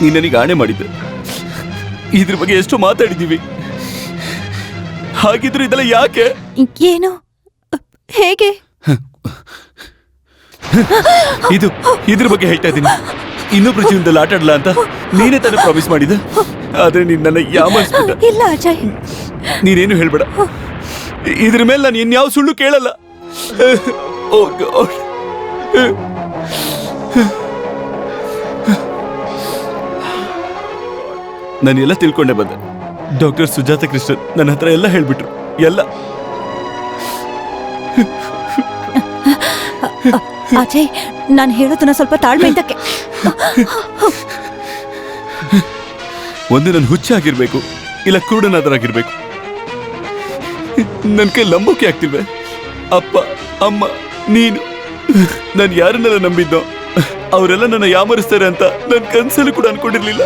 ನೀನ್ ನನಗೆ ಆಣೆ ಮಾಡಿದ್ದೆ. ಇದ್ರ ಬಗ್ಗೆ ಎಷ್ಟು ಮಾತಾಡಿದೀವಿ. ಹಾಗಿದ್ರು ಇದೆಲ್ಲ ಯಾಕೆ? ಏನು? ಹೇಗೆ? ಇದ್ರ ಬಗ್ಗೆ ಹೇಳ್ತಾ ಇದ್ದೀನಿ. ಇನ್ನೊಬ್ರು ಜೀವನದಲ್ಲಿ ಆಟ ಆಡಲ್ಲ ಅಂತ ನೀನೇ ತಾನೇ ಪ್ರಾಮಿಸ್ ಮಾಡಿದ. ಆದ್ರೆ ನೀನ್ ನನ್ನ ಯಾಮಾರಿಸ್ಬಿಟ್ಟ. ಇಲ್ಲ ಅಜಯ್, ನೀನೇನು ಹೇಳ್ಬೇಡ. ಇದ್ರ ಮೇಲೆ ನಾನು ಇನ್ಯಾವ ಸುಳ್ಳು ಕೇಳಲ್ಲ. ಓ ಗಾಡ್. ನಾನು ಎಲ್ಲ ತಿಳ್ಕೊಂಡೆ ಬಂದೆ. ಡಾಕ್ಟರ್ ಸುಜಾತ ಕೃಷ್ಣನ್ ನನ್ನ ಹತ್ರ ಎಲ್ಲ ಹೇಳ್ಬಿಟ್ರು. ಎಲ್ಲ. ಅಜಯ್, ನಾನು ಹೇಳೋದನ್ನ ಸ್ವಲ್ಪ ತಾಳ್ಮೆಯಿಂದ ಒಂದು ನನ್ನ ಹುಚ್ಚಾಗಿರ್ಬೇಕು, ಇಲ್ಲ ಕುರುಡನಾದರಾಗಿರ್ಬೇಕು. ನನ್ನ ಕೈ ನಂಬೋಕೆ ಆಗ್ತಿಲ್ವೆ. ಅಪ್ಪ, ಅಮ್ಮ, ನೀನು, ನಾನು ಯಾರನ್ನೆಲ್ಲ ನಂಬಿದ್ದೋ ಅವರೆಲ್ಲ ನನ್ನ ಯಾಮರಿಸ್ತಾರೆ ಅಂತ ನನ್ನ ಕನಸಲ್ಲೂ ಕೂಡ ಅನ್ಕೊಂಡಿರ್ಲಿಲ್ಲ.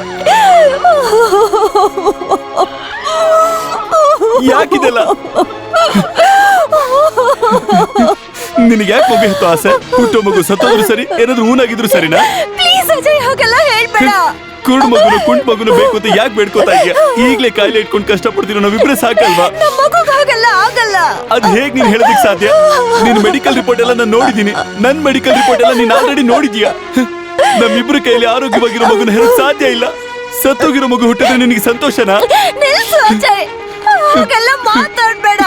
ಯಾಕಿದೆಲ್ಲ? ನಿನಗೆ ಯಾಕೆ ಮಗು ಹೆತ್ತೋ ಆಸೆ? ಹುಟ್ಟೋ ಮಗು ಸತ್ತೋದ್ರು ಸರಿ, ಏನಾದ್ರು ಊನಾಗಿದ್ರು ಸರಿನಾ? ಪ್ಲೀಸ್ ಅಜಯ್, ಹಾಗೆಲ್ಲ ಹೇಳ್ಬೇಡ. ಕುರುಡ್ ಮಗುನು ಕುಂಟ್ ಮಗುನು ಬೇಕು ಅಂತ ಯಾಕೆ ಬೇಡ್ಕೋತಾ ಇದೆಯಾ? ಈಗಲೇ ಕಾಯಿಲೆ ಇಟ್ಕೊಂಡು ಕಷ್ಟಪಡ್ತಿರೋ ನಾವಿಬ್ರೆ ಸಾಕಲ್ವಾ? ಹಾಗೆಲ್ಲ ಆಗಲ್ಲ. ಅದ್ ಹೇಗ್ ನೀನ್ ಹೇಳೋದಕ್ಕೆ ಸಾಧ್ಯ? ನೀನ್ ಮೆಡಿಕಲ್ ರಿಪೋರ್ಟ್ ಎಲ್ಲ ನಾನು ನೋಡಿದೀನಿ. ನನ್ ಮೆಡಿಕಲ್ ರಿಪೋರ್ಟ್ ಎಲ್ಲ ನೀನ್ ಆಲ್ರೆಡಿ ನೋಡಿದ್ಯಾ. ನಮ್ಮಿಬ್ರ ಕೈಯಲ್ಲಿ ಆರೋಗ್ಯವಾಗಿರೋ ಮಗುನ ಹೇಳಕ್ ಸಾಧ್ಯ ಇಲ್ಲ. ಸತ್ತೋಗಿರೋ ಮಗು ಹುಟ್ಟಿದ್ರೆ ನಿನಗೆ ಸಂತೋಷನಾ? ನಿಲ್ಸು ಅಜಯ್, ಹಾಗೆಲ್ಲ ಮಾತಾಡ್ಬೇಡ.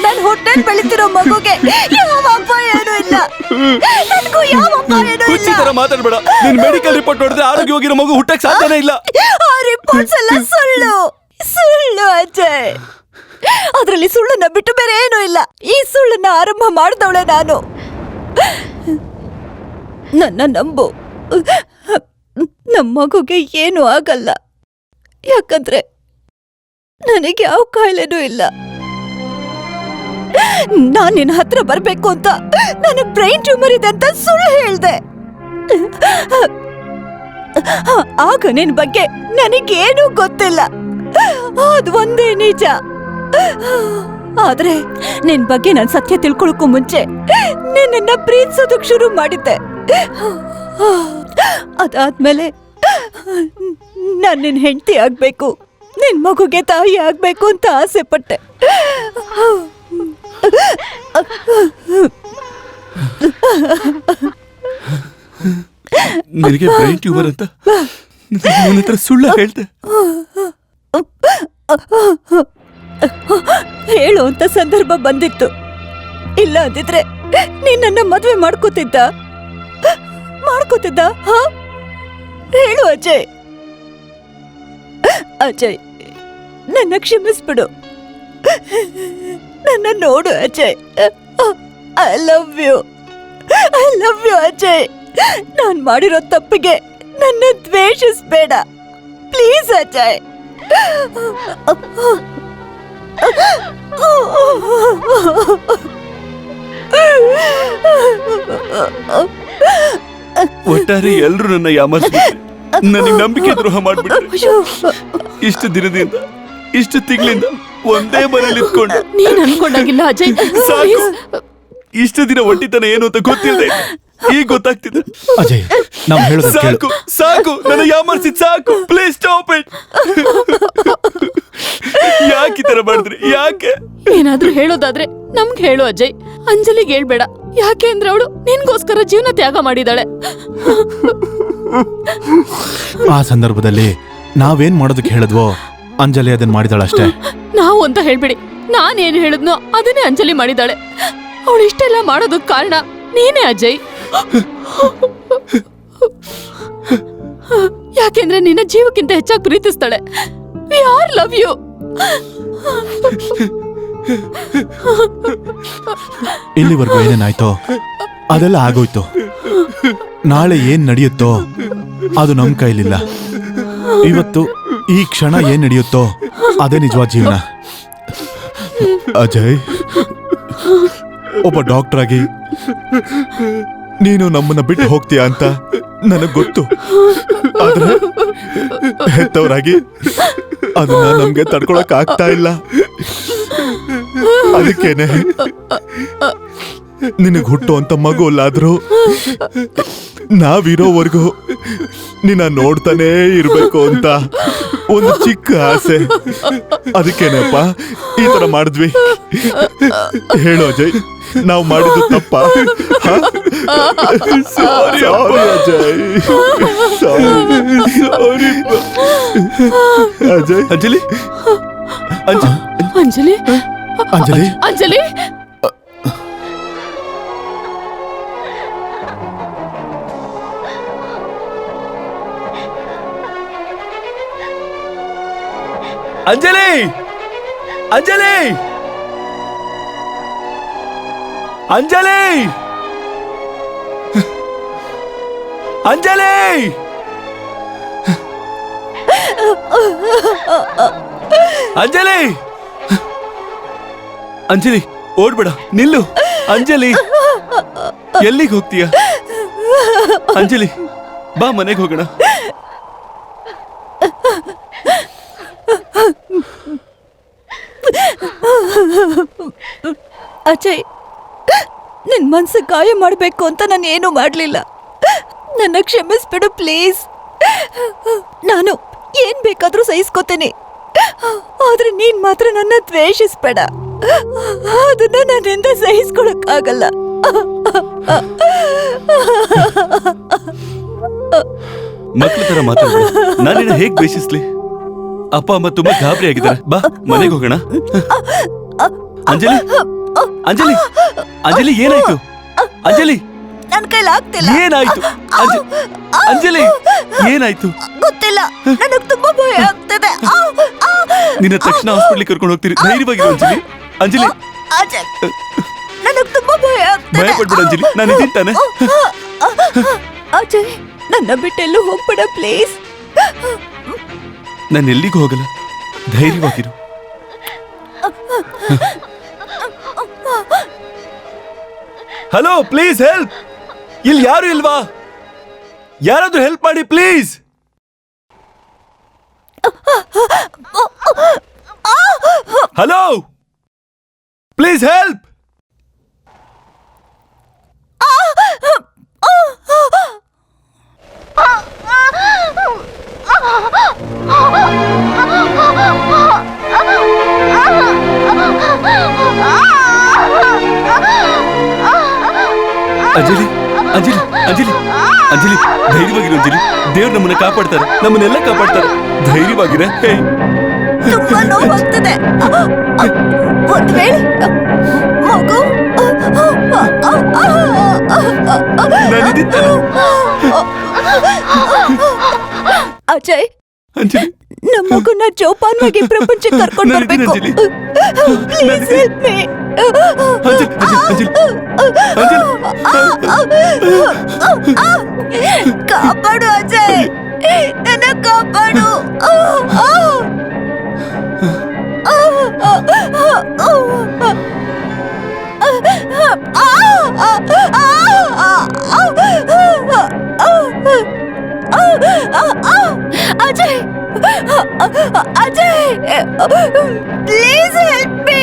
ನನ್ ಹೊಟ್ಟೆಲ್ ಬೆಳಿತಿರೋ ಮಗುಗೆ ಯಾವ ಅಪ್ಪ ಏನೂ ಇಲ್ಲ. ನನಗೂ ಯಾವ ಅಪ್ಪ ಏನೂ ಹುಚ್ಚಿ ತರ ಮಾತಾಡ್ಬೇಡ. ನೀನ್ ಮೆಡಿಕಲ್ ರಿಪೋರ್ಟ್ ನೋಡಿದ್ರೆ ಆರೋಗ್ಯವಾಗಿರೋ ಮಗು ಹುಟ್ಟಕ್ ಸಾಧ್ಯನೇ ಇಲ್ಲ. ಆ ರಿಪೋರ್ಟ್ಸ್ ಎಲ್ಲ ಸುಳ್ಳು ಸುಳ್ಳು ಅಜಯ್. ಅದ್ರಲ್ಲಿ ಸುಳ್ಳನ್ನ ಬಿಟ್ಟು ಬೇರೆ ಏನೂ ಇಲ್ಲ. ಈ ಸುಳ್ಳನ್ನ ಆರಂಭ ಮಾಡಿದವಳೆ ನಾನು. ನನ್ನ ನಂಬು. ನಮ್ಮ ಮಗುಗೆ ಏನೂ ಆಗಲ್ಲ. ಯಾಕಂದ್ರೆ ನನಗೆ ಯಾವ ಕಾಯಿಲೆನೂ ಇಲ್ಲ. ನಾನ್ ನಿನ್ನ ಹತ್ರ ಬರ್ಬೇಕು ಅಂತ ನನಗ್ ಬ್ರೈನ್ ಟ್ಯೂಮರ್ ಇದೆ ಅಂತ ಸುಳ್ಳು ಹೇಳ್ದೆ. ಆಗ ನಿನ್ ಬಗ್ಗೆ ನನಗೇನೂ ಗೊತ್ತಿಲ್ಲ. ಅದ್ ಒಂದೇ ನಿಜ. ಆದ್ರೆ ನಿನ್ ಬಗ್ಗೆ ನಾನ್ ಸತ್ಯ ತಿಳ್ಕೊಳಕ್ಕೂ ಮುಂಚೆ ನಿನ್ನ ಪ್ರೀತಿಸೋದಕ್ ಶುರು ಮಾಡಿದ್ದೆ. ಅದಾದ್ಮೇಲೆ ನಾನ್ ನಿನ್ ಹೆಂಡತಿ ಆಗ್ಬೇಕು, ನಿನ್ ಮಗುಗೆ ತಾಯಿ ಆಗ್ಬೇಕು ಅಂತ ಆಸೆ ಪಟ್ಟೆ. ನಿನಗೆ ಬ್ರೈನ್ ಟ್ಯೂಮರ್ ಅಂತ ನನ್ನ ಹತ್ರ ಸುಳ್ಳು ಹೇಳ್ದೆ. ಹೇಳುವಂತ ಸಂದರ್ಭ ಬಂದಿತ್ತು. ಇಲ್ಲ ಅಂದಿದ್ರೆ ನೀನ್ ನನ್ನ ಮದ್ವೆ ಮಾಡ್ಕೋತಿದ್ದ? ಹೇಳು ಅಜಯ್. ಅಜಯ್, ನನ್ನ ಕ್ಷಮಿಸ್ಬಿಡು. ನನ್ನ ನೋಡು Ajay. I love you Ajay. ನಾನ್ ಮಾಡಿರೋ ತಪ್ಪಿಗೆ ನನ್ನ ದ್ವೇಷಿಸ್ಬೇಡ ಪ್ಲೀಸ್ ಅಜಯ್. ಒಟ್ಟಾರೆ ಎಲ್ರು ನನ್ನ ಯಾಮರಿಸ್ಬಿಟ್ರು. ನನಗೆ ನಂಬಿಕೆ ದ್ರೋಹ ಮಾಡ್ಬಿಟ್ರು. ಇಷ್ಟು ದಿನದಿಂದ, ಇಷ್ಟು ತಿಂಗಳಿಂದ ಒಂದೇ ಮನೇಲಿ ಇದ್ಕೊಂಡು ನೀನ್ ಅನ್ಕೊಂಡಾಗಿಲ್ಲ ಅಜಯ್. ಸಾಕು. ಇಷ್ಟು ದಿನ ಒಟ್ಟಿತನ ಏನು ಅಂತ ಗೊತ್ತಿಲ್ಲದೆ ಈಗ ಗೊತ್ತಾಗ್ತಿದೆ. ಅಜಯ್, ನಾವು ಹೇಳೋದು ಸಾಕು ಸಾಕು, ನನ್ನ ಯಾಮರ್ಸಿದ್ ಸಾಕು. Please stop it. ಯಾಕೆ ಈ ತರ ಮಾಡಿದ್ರಿ? ಯಾಕೆ? ಏನಾದ್ರೂ ಹೇಳೋದಾದ್ರೆ ನಮ್ಗೆ ಹೇಳು ಅಜಯ್. ಅಂಜಲಿಗೆ ಹೇಳ್ಬೇಡ. ಯಾಕೆ ಅಂದ್ರೆ ಅವಳು ನಿನ್ಗೋಸ್ಕರ ಜೀವನ ತ್ಯಾಗ ಮಾಡಿದಾಳೆ. ಆ ಸಂದರ್ಭದಲ್ಲಿ ನಾವೇನ್ ಮಾಡೋದಕ್ಕೆ ಹೇಳಿದ್ವೋ ಅಂಜಲಿ ಅದನ್ನ ಮಾಡಿದಾಳಷ್ಟೇ. ನಾವು ಅಂತ ಹೇಳ್ಬಿಡಿ. ನಾನೇನು ಹೇಳಿದ್ನೋ ಅದನ್ನೇ ಅಂಜಲಿ ಮಾಡಿದಾಳೆ. ಅವಳು ಇಷ್ಟೆಲ್ಲ ಮಾಡೋದಕ್ ಕಾರಣ ನೀನೇ ಅಜಯ್. ಯಾಕೆಂದ್ರೆ ನಿನ್ನ ಜೀವಕ್ಕಿಂತ ಹೆಚ್ಚಾಗಿ ಪ್ರೀತಿಸ್ತಾಳೆ. We are love you. ಇಲ್ಲಿವರೆಗೂ ಏನೇನಾಯ್ತೋ ಅದೆಲ್ಲ ಆಗೋಯ್ತು. ನಾಳೆ ಏನ್ ನಡೆಯುತ್ತೋ ಅದು ನಮ್ ಕೈಲಿಲ್ಲ. ಇವತ್ತು ಈ ಕ್ಷಣ ಏನ್ ನಡೆಯುತ್ತೋ ಅದೇ ನಿಜವಾದ ಜೀವನ. ಅಜಯ್, ಒಬ್ಬ ಡಾಕ್ಟರ್ ಆಗಿ ನೀನು ನಮ್ಮನ್ನ ಬಿಟ್ಟು ಹೋಗ್ತೀಯ ಅಂತ ನನಗ್ ಗೊತ್ತು. ಆದ್ರೆ ಹೆತ್ತವರಾಗಿ ಅದನ್ನ ನಮ್ಗೆ ತಡ್ಕೊಳಕ್ ಆಗ್ತಾ ಇಲ್ಲ. ಅದಕ್ಕೇನೆ ನಿನಗ್ ಹುಟ್ಟುವಂತ ಮಗು ಅಲ್ಲಾದ್ರೂ ನಾವಿರೋವರೆಗೂ ನಿನ್ನ ನೋಡ್ತಾನೇ ಇರ್ಬೇಕು ಅಂತ ಒಂದು ಚಿಕ್ಕ ಆಸೆ. ಅದಕ್ಕೇನಪ್ಪ ಈ ತರ ಮಾಡಿದ್ವಿ. ಹೇಳು ಅಜಯ್, ನಾವು ಮಾಡಿದ್ದು ತಪ್ಪ? ಸಾರಿ ಅಜಯ್, ಸಾರಿ ಅಜಯ್. ಅಂಜಲಿ ಅಂಜಲಿ ಅಂಜಲಿ, ಅಂಜಲಿ ಅಂಜಲಿ ಅಂಜಲಿ ಅಂಜಲಿ ಅಂಜಲಿ ಅಂಜಲಿ ಅಂಜಲಿ ಓಡ್ಬೇಡ, ನಿಲ್ಲು. ಅಂಜಲಿ ಎಲ್ಲಿಗೆ ಹೋಗ್ತೀಯ? ಅಂಜಲಿ ಬಾ, ಮನೆಗೆ ಹೋಗೋಣ. ಅಜಯ್, ನಿನ್ ಮನ್ಸು ಗಾಯ ಮಾಡ್ಬೇಕು ಅಂತ ನಾನು ಏನು ಮಾಡ್ಲಿಲ್ಲ. ನನ್ನ ಕ್ಷಮಿಸ್ಬಿಡು ಪ್ಲೀಸ್. ನಾನು ಏನ್ ಬೇಕಾದ್ರೂ ಸಹಿಸ್ಕೋತೇನೆ, ಆದ್ರೆ ನೀನ್ ಮಾತ್ರ ನನ್ನ ದ್ವೇಷಿಸ್ಬೇಡ. ಅದನ್ನ ನನ್ನಿಂದ ಸಹಿಸ್ಕೊಳಕ್ಕಾಗಲ್ಲ. ಮಕ್ಳ ತರ ಮಾತಾಡ್ಬೇಡ. ನಾನಿನ್ನ ಹೇಗ್ ದ್ವೇಷಿಸ್ಲಿ? ಅಪ್ಪ ಅಮ್ಮ ತುಂಬಾ ಗಾಬರಿ ಆಗಿದ್ದಾರೆ. ಬಾ, ಮನೆಗೆ ಹೋಗೋಣ. ಅಂಜಲಿ ಅಂಜಲಿ ಅಂಜಲಿ ಏನಾಯ್ತು? ಅಂಜಲಿ ನನ್ ಕೈಲಿ ಆಗ್ತಿಲ್ಲ. ಏನಾಯ್ತು? ಅಂಜಲಿ ಏನಾಯ್ತು? ಗೊತ್ತಿಲ್ಲ, ನನಗ್ ತುಂಬಾ ಭಯ ಆಗ್ತದೆ. ನಿನ್ನ ತಕ್ಷಣ ಹಾಸ್ಪಿಟ್ಲಿಗೆ ಕರ್ಕೊಂಡು ಹೋಗ್ತೀರಿ. ಧೈರ್ಯವಾಗಿರು ಅಂಜಲಿ. ಅಂಜಲಿ ಅಜಯ್, ನನಗ್ ತುಂಬಾ ಭಯ ಆಗ್ತದೆ. ಭಯ ಪಡ್ಬೇಡ ಅಂಜಲಿ, ನಾನು ಇದೀನಿ ತಾನೆ. ಅಜಯ್, ನನ್ನ ಬಿಟ್ಟೆಲ್ಲೂ ಹೋಗ್ಬೇಡ ಪ್ಲೀಸ್. ನಾನು ಎಲ್ಲಿಗೂ ಹೋಗಲ್ಲ, ಧೈರ್ಯವಾಗಿರು. Hello, please help. ಇಲ್ಲಿ ಯಾರು ಇಲ್ವಾ? ಯಾರಾದ್ರೂ ಹೆಲ್ಪ್ ಮಾಡಿ please. Hello, please help. Anjali Anjali Anjali Anjali ಧೈರ್ಯವಾಗಿರು ಅಂಜಲಿ. ದೇವ್ರು ನಮ್ಮನ್ನ ಕಾಪಾಡ್ತಾರೆ, ನಮ್ಮನ್ನೆಲ್ಲ ಕಾಪಾಡ್ತಾರೆ. ಧೈರ್ಯವಾಗಿರ. ಹೇ, ತುಂಬಾ ನೋವಾಗ್ತದೆ. ಒಂದ್ ವೇಳೆ ಮಗು ನಾನಿದ್ದೀನಿ ತಾನೆ. ಅಜಯ್, ಅಂಜಲಿ ನಮ್ಮ ಮಗುನ ಜೋಪಾನವಾಗಿ ಪ್ರಪಂಚಕ್ಕೆ ಕರ್ಕೊಂಡು ನಾನಿದ್ದೀನಿ ಬರ್ಬೇಕು. Anjali. Please help me. Anjali Anjali Anjali ಕಾಪಾಡು ಅಜಯ್, ನನ್ನ ಕಾಪಾಡು. Ajay, Ajay, please help me.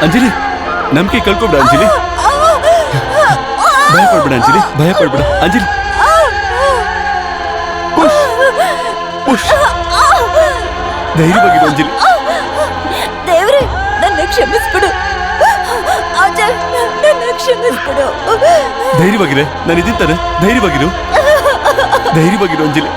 Anjali, ನಂಬಿಕೆ ಕಳ್ಕೊಬೇಡ ಅಂಜಲಿ. ಭಯ ಪಡ್ಬೇಡ ಅಂಜಲಿ, ಭಯ ಪಡ್ಬೇಡ ಅಂಜಲಿ. Push push. ಧೈರ್ಯವಾಗಿರು ಅಂಜಲಿ. ದೇವ್ರೆ, ನನ್ನ ಕ್ಷಮಿಸ್ಬಿಡು. ಅಜಯ್, ನನ್ನ ಕ್ಷಮಿಸ್ಬಿಡು. ಧೈರ್ಯವಾಗಿರೆ, ನಾನು ಇದೀನಿ ತಾನೆ. ಧೈರ್ಯವಾಗಿರು, ಧೈರ್ಯವಾಗಿರು ಅಂಜಲಿ.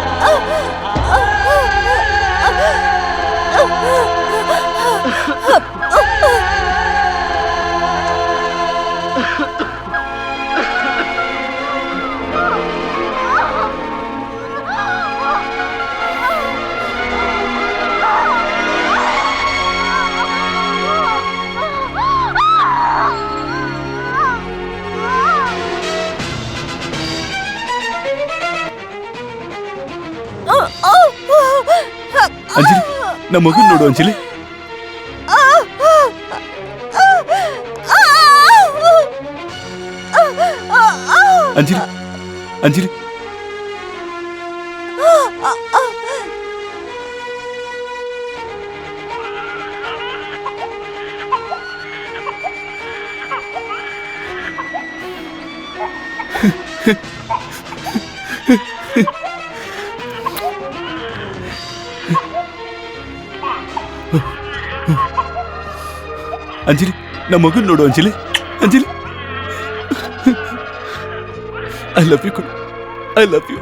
ಅಂಜಲಿ ನಮ್ಮ ಮಗನ್ ನೋಡು ಅಂಜಲಿ. ಅಂಜಲಿ ಅಂಜಲಿ ಅಂಜಲಿ ನಮ್ಮ ಮಗನ್ ನೋಡು Anjali. Anjali I love you.